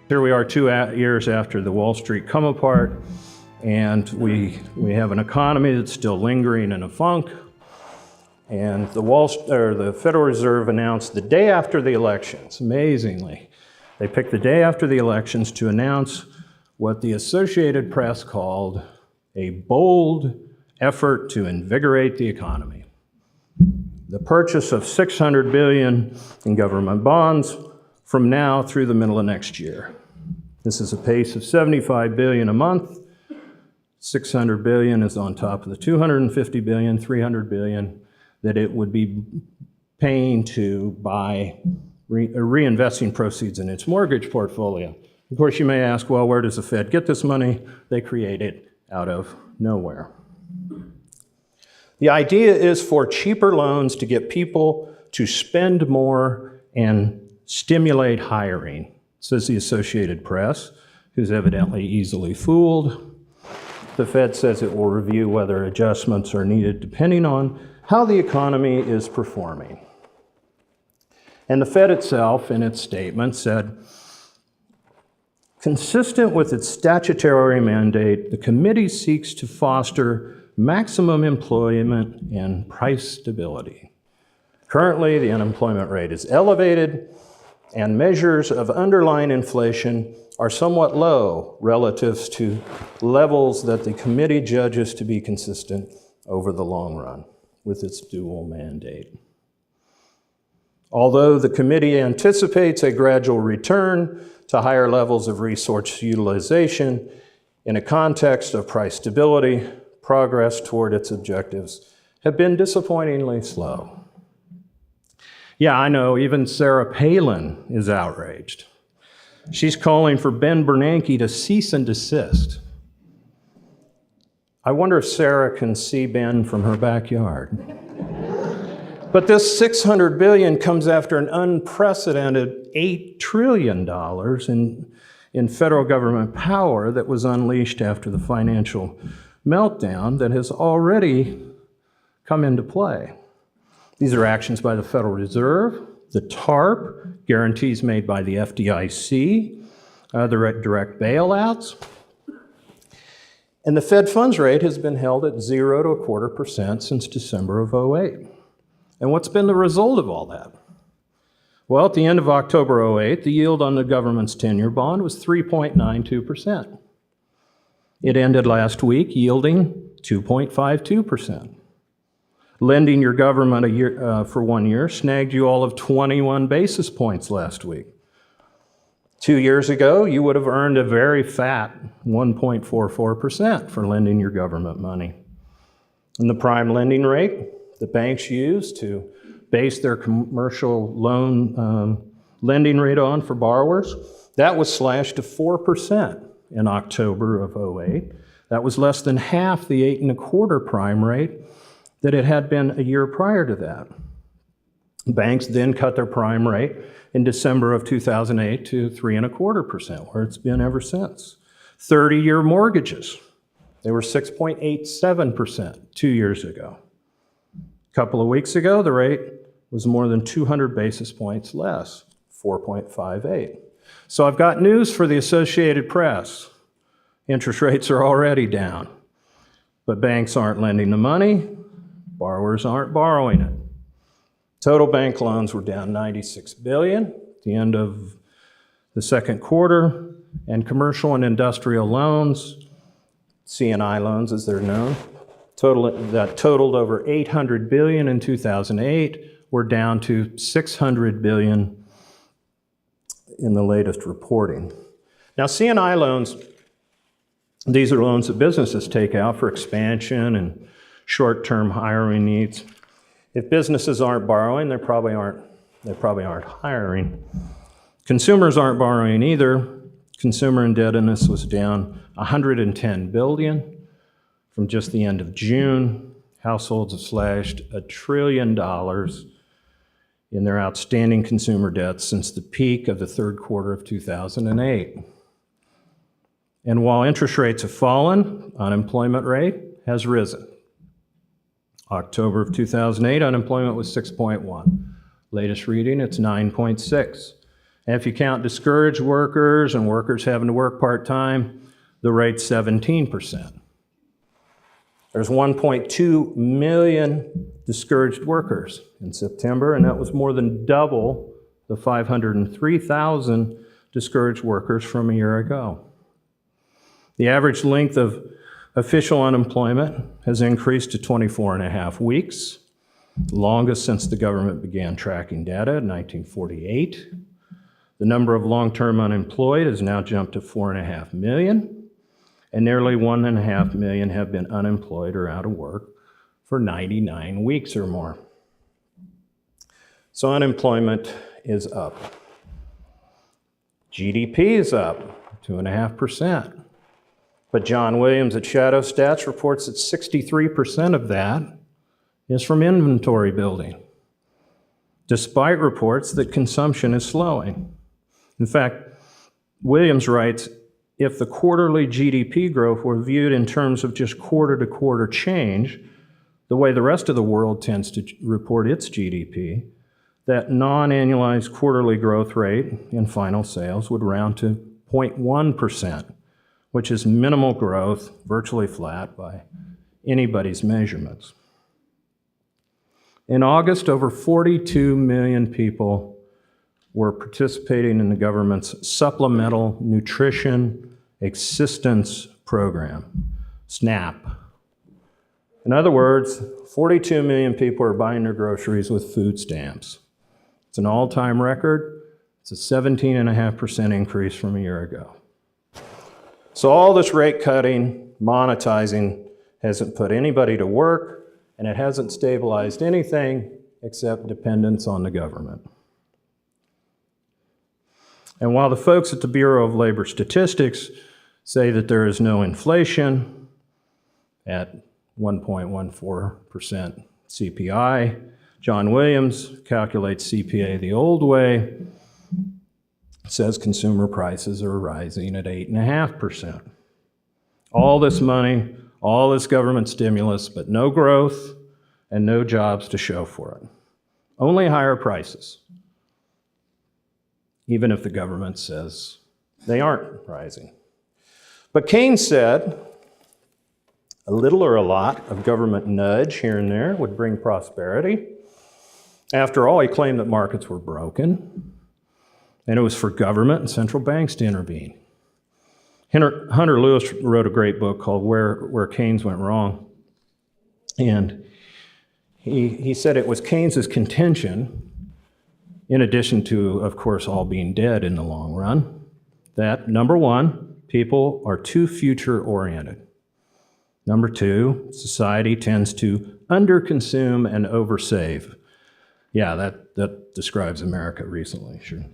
Here we are 2 years after the Wall Street come apart, and we have an economy that's still lingering in a funk. And the Federal Reserve announced the day after the elections, amazingly, they picked the day after the elections to announce what the Associated Press called a bold effort to invigorate the economy. The purchase of $600 billion in government bonds from now through the middle of next year. This is a pace of $75 billion a month. $600 billion is on top of the $250 billion, $300 billion that it would be paying to buy reinvesting proceeds in its mortgage portfolio. Of course, you may ask, well, where does the Fed get this money? They create it out of nowhere. The idea is for cheaper loans to get people to spend more and stimulate hiring, says the Associated Press, who's evidently easily fooled. The Fed says it will review whether adjustments are needed depending on how the economy is performing. And the Fed itself, in its statement, said, consistent with its statutory mandate, the committee seeks to foster maximum employment and price stability. Currently, the unemployment rate is elevated, and measures of underlying inflation are somewhat low relative to levels that the committee judges to be consistent over the long run with its dual mandate. Although the committee anticipates a gradual return to higher levels of resource utilization in a context of price stability, progress toward its objectives have been disappointingly slow. Yeah, I know, even Sarah Palin is outraged. She's calling for Ben Bernanke to cease and desist. I wonder if Sarah can see Ben from her backyard. But this $600 billion comes after an unprecedented $8 trillion in federal government power that was unleashed after the financial meltdown that has already come into play. These are actions by the Federal Reserve, the TARP, guarantees made by the FDIC, the direct bailouts. And the Fed funds rate has been held at 0 to 1/4% since December of 2008. And what's been the result of all that? Well, at the end of October 2008, the yield on the government's 10-year bond was 3.92%. It ended last week yielding 2.52%. Lending your government for 1 year snagged you all of 21 basis points last week. 2 years ago, you would have earned a very fat 1.44% for lending your government money. And the prime lending rate that banks use to base their commercial loan lending rate on for borrowers, that was slashed to 4% in October of 2008. That was less than half the 8.25% prime rate that it had been a year prior to that. Banks then cut their prime rate in December of 2008 to 3.25%, where it's been ever since. 30-year mortgages, they were 6.87% 2 years ago. A couple of weeks ago, the rate was more than 200 basis points less, 4.58. So I've got news for the Associated Press. Interest rates are already down, but banks aren't lending the money, borrowers aren't borrowing it. Total bank loans were down $96 billion at the end of the second quarter, and commercial and industrial loans, C&I loans as they're known, that totaled over $800 billion in 2008, were down to $600 billion in the latest reporting. Now, C&I loans, these are loans that businesses take out for expansion and short-term hiring needs. If businesses aren't borrowing, they probably aren't hiring. Consumers aren't borrowing either. Consumer indebtedness was down $110 billion from just the end of June. Households have slashed $1 trillion in their outstanding consumer debts since the peak of the third quarter of 2008. And while interest rates have fallen, unemployment rate has risen. October of 2008, unemployment was 6.1. Latest reading, it's 9.6. And if you count discouraged workers and workers having to work part-time, the rate's 17%. There's 1.2 million discouraged workers in September, and that was more than double the 503,000 discouraged workers from a year ago. The average length of official unemployment has increased to 24.5 weeks, the longest since the government began tracking data in 1948. The number of long-term unemployed has now jumped to 4.5 million, and nearly 1.5 million have been unemployed or out of work for 99 weeks or more. So unemployment is up. GDP is up 2.5%. But John Williams at Shadow Stats reports that 63% of that is from inventory building, despite reports that consumption is slowing. In fact, Williams writes, if the quarterly GDP growth were viewed in terms of just quarter-to-quarter change, the way the rest of the world tends to report its GDP, that non-annualized quarterly growth rate in final sales would round to 0.1%, which is minimal growth, virtually flat by anybody's measurements. In August, over 42 million people were participating in the government's Supplemental Nutrition Assistance Program, SNAP. In other words, 42 million people are buying their groceries with food stamps. It's an all-time record. It's a 17.5% increase from a year ago. So all this rate cutting, monetizing, hasn't put anybody to work, and it hasn't stabilized anything except dependence on the government. And while the folks at the Bureau of Labor Statistics say that there is no inflation at 1.14% CPI, John Williams calculates CPA the old way, says consumer prices are rising at 8.5%. All this money, all this government stimulus, but no growth and no jobs to show for it. Only higher prices, even if the government says they aren't rising. But Keynes said a little or a lot of government nudge here and there would bring prosperity. After all, he claimed that markets were broken, and it was for government and central banks to intervene. Hunter Lewis wrote a great book called Where Keynes Went Wrong. And he said it was Keynes's contention, in addition to, of course, all being dead in the long run, that number one, people are too future-oriented. Number two, society tends to underconsume and oversave. Yeah, that describes America recently, sure.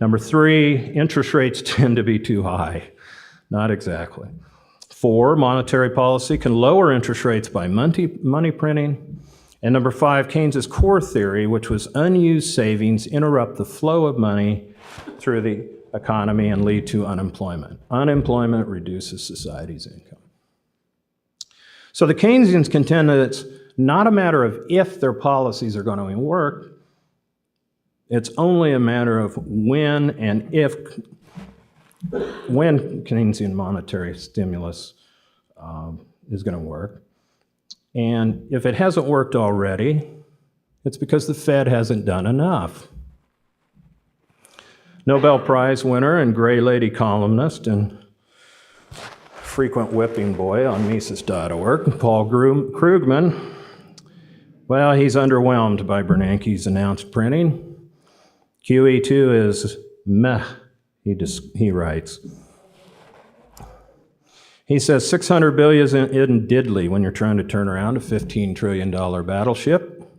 Number three, interest rates tend to be too high. Not exactly. Four, monetary policy can lower interest rates by money printing. And number five, Keynes's core theory, which was unused savings interrupt the flow of money through the economy and lead to unemployment. Unemployment reduces society's income. So the Keynesians contend that it's not a matter of if their policies are going to work, it's only a matter of when and if, when Keynesian monetary stimulus is going to work. And if it hasn't worked already, it's because the Fed hasn't done enough. Nobel Prize winner and Gray Lady columnist and frequent whipping boy on Mises.org, Paul Krugman, well, he's underwhelmed by Bernanke's announced printing. QE2 is meh, he writes. He says 600 billion isn't diddly when you're trying to turn around a $15 trillion battleship.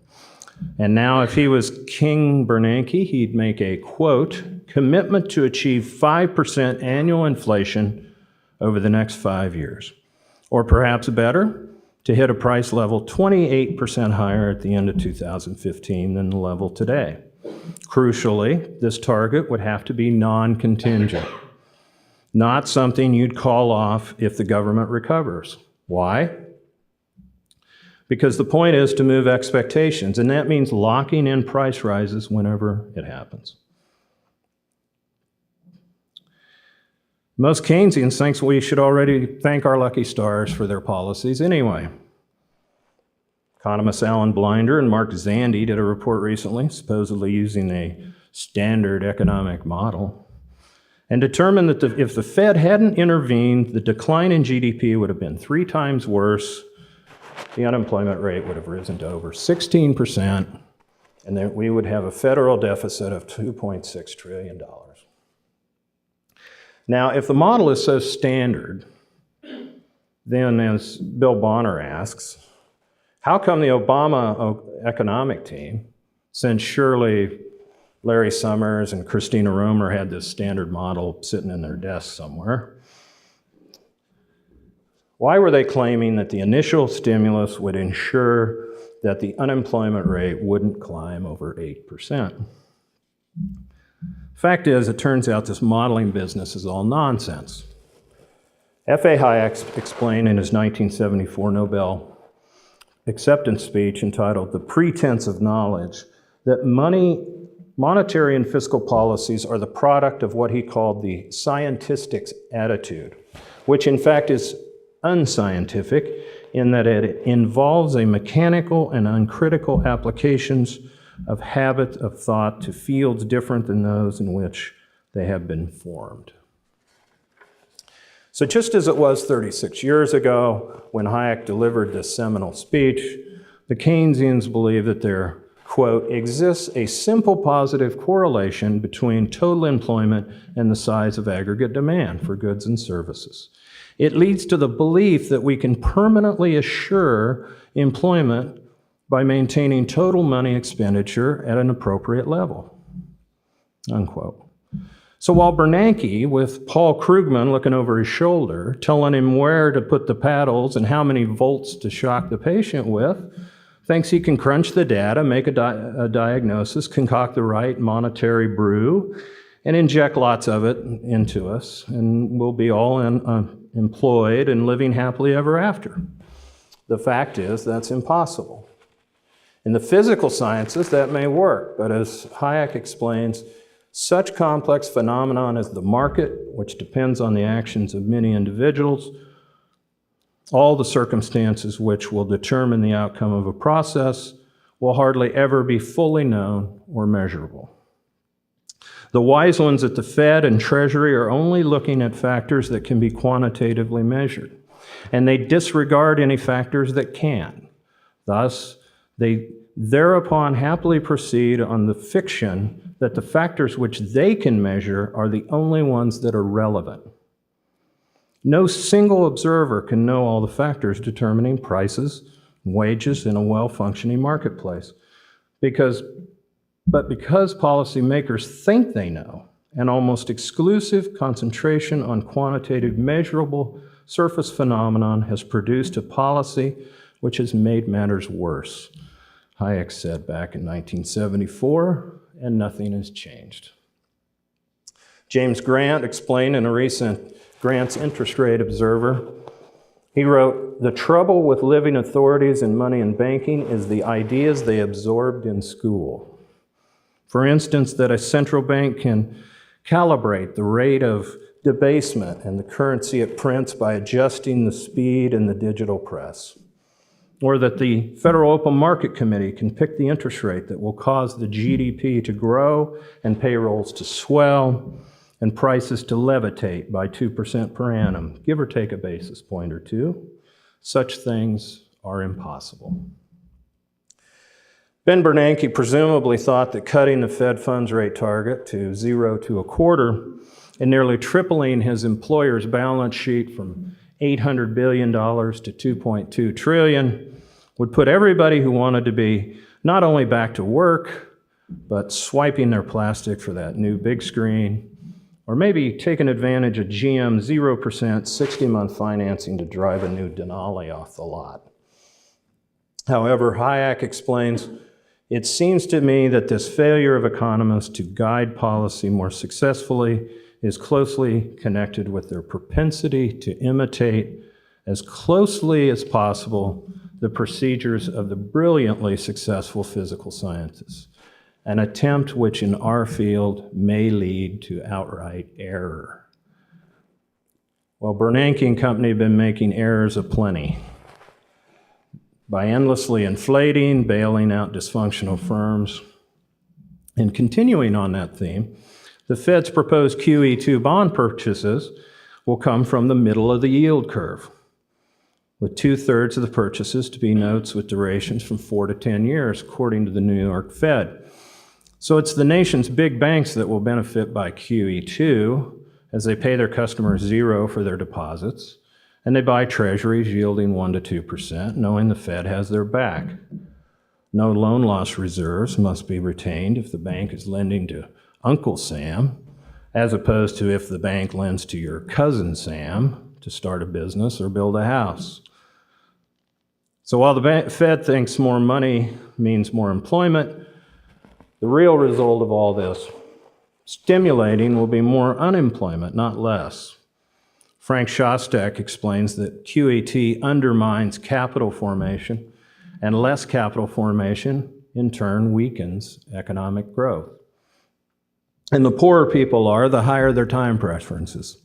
And now if he was King Bernanke, he'd make a, quote, commitment to achieve 5% annual inflation over the next 5 years. Or perhaps better, to hit a price level 28% higher at the end of 2015 than the level today. Crucially, this target would have to be non-contingent, not something you'd call off if the government recovers. Why? Because the point is to move expectations, and that means locking in price rises whenever it happens. Most Keynesians think we should already thank our lucky stars for their policies anyway. Economists Alan Blinder and Mark Zandi did a report recently, supposedly using a standard economic model, and determined that if the Fed hadn't intervened, the decline in GDP would have been 3 times worse. The unemployment rate would have risen to over 16%, and that we would have a federal deficit of $2.6 trillion. Now, if the model is so standard, then as Bill Bonner asks, how come the Obama economic team, since surely Larry Summers and Christina Romer had this standard model sitting in their desk somewhere, why were they claiming that the initial stimulus would ensure that the unemployment rate wouldn't climb over 8%? Fact is, it turns out this modeling business is all nonsense. F.A. Hayek explained in his 1974 Nobel acceptance speech entitled "The Pretense of Knowledge" that monetary and fiscal policies are the product of what he called the scientistic attitude, which in fact is unscientific in that it involves a mechanical and uncritical applications of habit of thought to fields different than those in which they have been formed. So just as it was 36 years ago when Hayek delivered this seminal speech, the Keynesians believe that there, quote, exists a simple positive correlation between total employment and the size of aggregate demand for goods and services. It leads to the belief that we can permanently assure employment by maintaining total money expenditure at an appropriate level, unquote. So while Bernanke, with Paul Krugman looking over his shoulder, telling him where to put the paddles and how many volts to shock the patient with, thinks he can crunch the data, make a diagnosis, concoct the right monetary brew, and inject lots of it into us, and we'll be all employed and living happily ever after. The fact is, that's impossible. In the physical sciences, that may work, but as Hayek explains, such complex phenomenon as the market, which depends on the actions of many individuals, all the circumstances which will determine the outcome of a process, will hardly ever be fully known or measurable. The wise ones at the Fed and Treasury are only looking at factors that can be quantitatively measured, and they disregard any factors that can. Thus, they thereupon happily proceed on the fiction that the factors which they can measure are the only ones that are relevant. No single observer can know all the factors determining prices and wages in a well-functioning marketplace. But because policymakers think they know, an almost exclusive concentration on quantitative measurable surface phenomenon has produced a policy which has made matters worse. Hayek said back in 1974, and nothing has changed. James Grant explained in a recent Grant's Interest Rate Observer, he wrote, "The trouble with living authorities in money and banking is the ideas they absorbed in school. For instance, that a central bank can calibrate the rate of debasement and the currency it prints by adjusting the speed in the digital press. Or that the Federal Open Market Committee can pick the interest rate that will cause the GDP to grow and payrolls to swell and prices to levitate by 2% per annum, give or take a basis point or two. Such things are impossible." Ben Bernanke presumably thought that cutting the Fed funds rate target to 0 to 1/4 and nearly tripling his employer's balance sheet from $800 billion to $2.2 trillion would put everybody who wanted to be not only back to work, but swiping their plastic for that new big screen, or maybe taking advantage of GM 0% 60-month financing to drive a new Denali off the lot. However, Hayek explains, "It seems to me that this failure of economists to guide policy more successfully is closely connected with their propensity to imitate as closely as possible the procedures of the brilliantly successful physical scientists, an attempt which in our field may lead to outright error." Well, Bernanke and company have been making errors aplenty by endlessly inflating, bailing out dysfunctional firms. And continuing on that theme, the Fed's proposed QE2 bond purchases will come from the middle of the yield curve, with 2/3 of the purchases to be notes with durations from 4 to 10 years, according to the New York Fed. So it's the nation's big banks that will benefit by QE2 as they pay their customers 0 for their deposits, and they buy treasuries yielding 1 to 2%, knowing the Fed has their back. No loan loss reserves must be retained if the bank is lending to Uncle Sam, as opposed to if the bank lends to your cousin Sam to start a business or build a house. So while the Fed thinks more money means more employment, the real result of all this stimulating will be more unemployment, not less. Frank Shostak explains that QET undermines capital formation, and less capital formation, in turn, weakens economic growth. And the poorer people are, the higher their time preferences.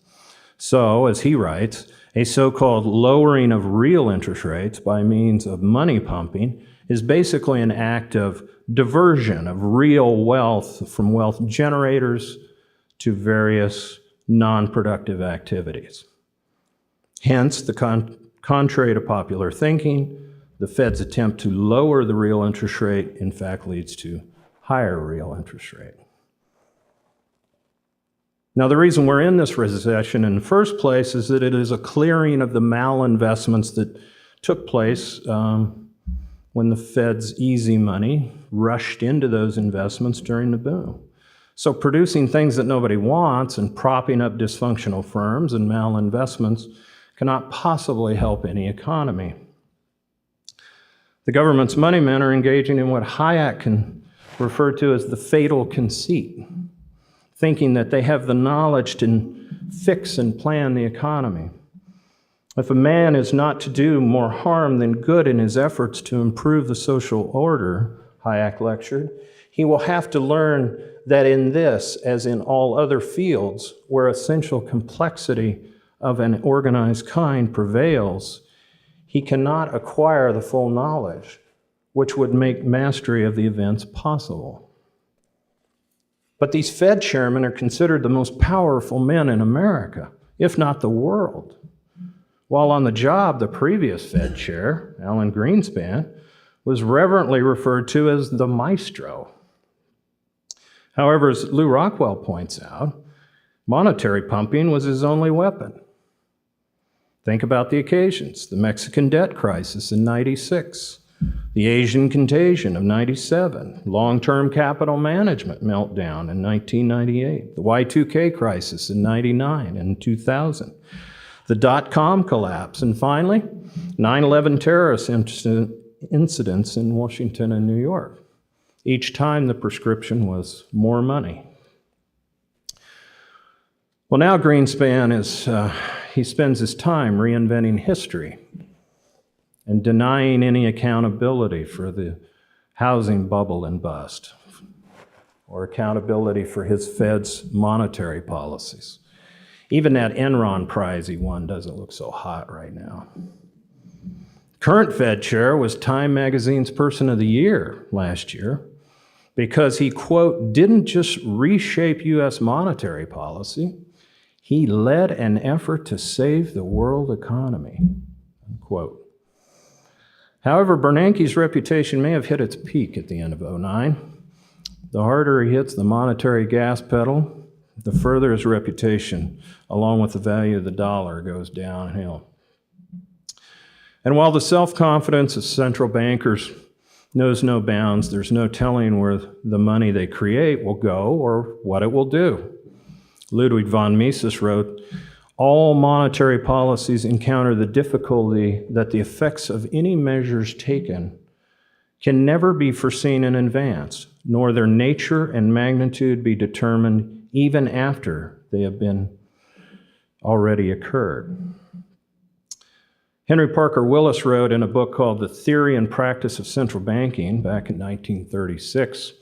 So, as he writes, a so-called lowering of real interest rates by means of money pumping is basically an act of diversion of real wealth from wealth generators to various non-productive activities. Hence, contrary to popular thinking, the Fed's attempt to lower the real interest rate, in fact, leads to higher real interest rate. Now, the reason we're in this recession in the first place is that it is a clearing of the malinvestments that took place when the Fed's easy money rushed into those investments during the boom. So producing things that nobody wants and propping up dysfunctional firms and malinvestments cannot possibly help any economy. The government's money men are engaging in what Hayek can refer to as the fatal conceit, thinking that they have the knowledge to fix and plan the economy. If a man is not to do more harm than good in his efforts to improve the social order, Hayek lectured, he will have to learn that in this, as in all other fields where essential complexity of an organized kind prevails, he cannot acquire the full knowledge which would make mastery of the events possible. But these Fed chairmen are considered the most powerful men in America, if not the world. While on the job, the previous Fed chair, Alan Greenspan, was reverently referred to as the maestro. However, as Lou Rockwell points out, monetary pumping was his only weapon. Think about the occasions: the Mexican debt crisis in '96, the Asian contagion of '97, long-term capital management meltdown in 1998, the Y2K crisis in '99 and 2000, the dot-com collapse, and finally, 9/11 terrorist incidents in Washington and New York. Each time the prescription was more money. Well, now Greenspan he spends his time reinventing history and denying any accountability for the housing bubble and bust, or accountability for his Fed's monetary policies. Even that Enron prize he won doesn't look so hot right now. Current Fed chair was Time Magazine's Person of the Year last year because he, quote, didn't just reshape U.S. monetary policy, he led an effort to save the world economy, unquote. However, Bernanke's reputation may have hit its peak at the end of '09. The harder he hits the monetary gas pedal, the further his reputation, along with the value of the dollar, goes downhill. And while the self-confidence of central bankers knows no bounds, there's no telling where the money they create will go or what it will do. Ludwig von Mises wrote, "All monetary policies encounter the difficulty that the effects of any measures taken can never be foreseen in advance, nor their nature and magnitude be determined even after they have been already occurred." Henry Parker Willis wrote in a book called The Theory and Practice of Central Banking back in 1936,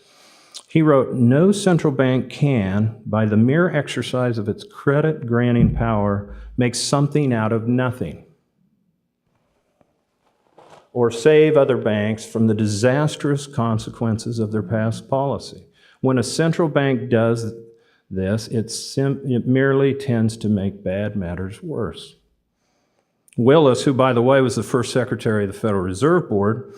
he wrote, "No central bank can, by the mere exercise of its credit-granting power, make something out of nothing, or save other banks from the disastrous consequences of their past policy. When a central bank does this, it merely tends to make bad matters worse. Willis, who, by the way, was the first secretary of the Federal Reserve Board,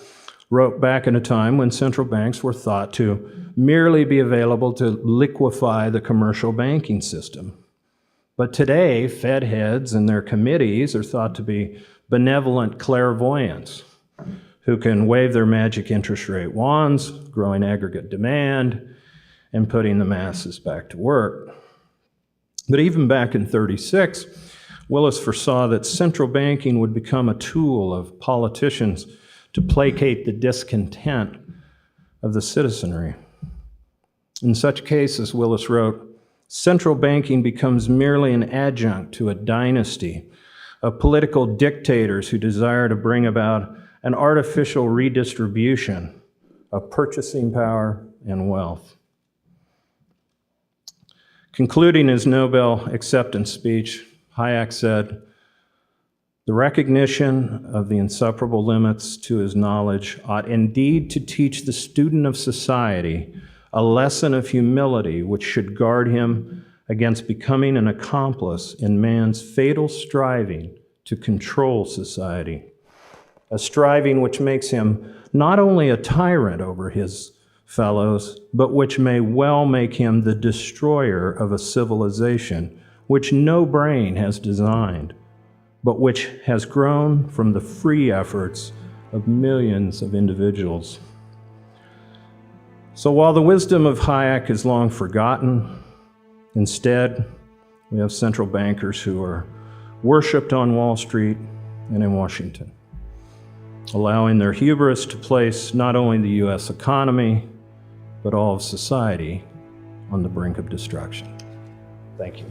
wrote back in a time when central banks were thought to merely be available to liquefy the commercial banking system. But today, Fed heads and their committees are thought to be benevolent clairvoyants who can wave their magic interest rate wands, growing aggregate demand, and putting the masses back to work. But even back in 1936, Willis foresaw that central banking would become a tool of politicians to placate the discontent of the citizenry. In such cases, Willis wrote, central banking becomes merely an adjunct to a dynasty of political dictators who desire to bring about an artificial redistribution of purchasing power and wealth. Concluding his Nobel acceptance speech, Hayek said, the recognition of the insuperable limits to his knowledge ought indeed to teach the student of society a lesson of humility which should guard him against becoming an accomplice in man's fatal striving to control society, a striving which makes him not only a tyrant over his fellows, but which may well make him the destroyer of a civilization which no brain has designed, but which has grown from the free efforts of millions of individuals. So while the wisdom of Hayek is long forgotten, instead, we have central bankers who are worshipped on Wall Street and in Washington, allowing their hubris to place not only the U.S. economy, but all of society on the brink of destruction. Thank you.